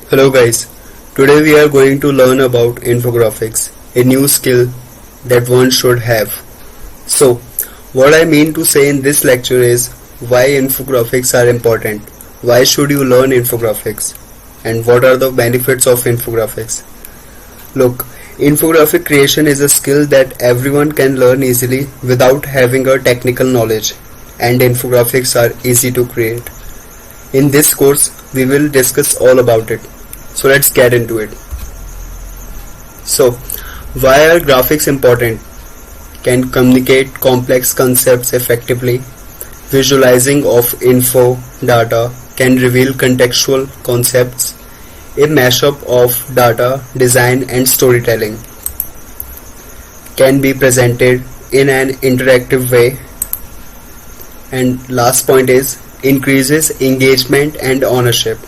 Hello guys, today we are going to learn about infographics, a new skill that one should have. So, what I mean to say in this lecture is why infographics are important, why should you learn infographics, and what are the benefits of infographics. Look, infographic creation is a skill that everyone can learn easily without having a technical knowledge, and infographics are easy to create. In this course, we will discuss all about it. So let's get into it. So, why are graphics important? Can communicate complex concepts effectively. Visualizing of info data can reveal contextual concepts. A mashup of data, design and storytelling can be presented in an interactive way. And last point is increases engagement and ownership.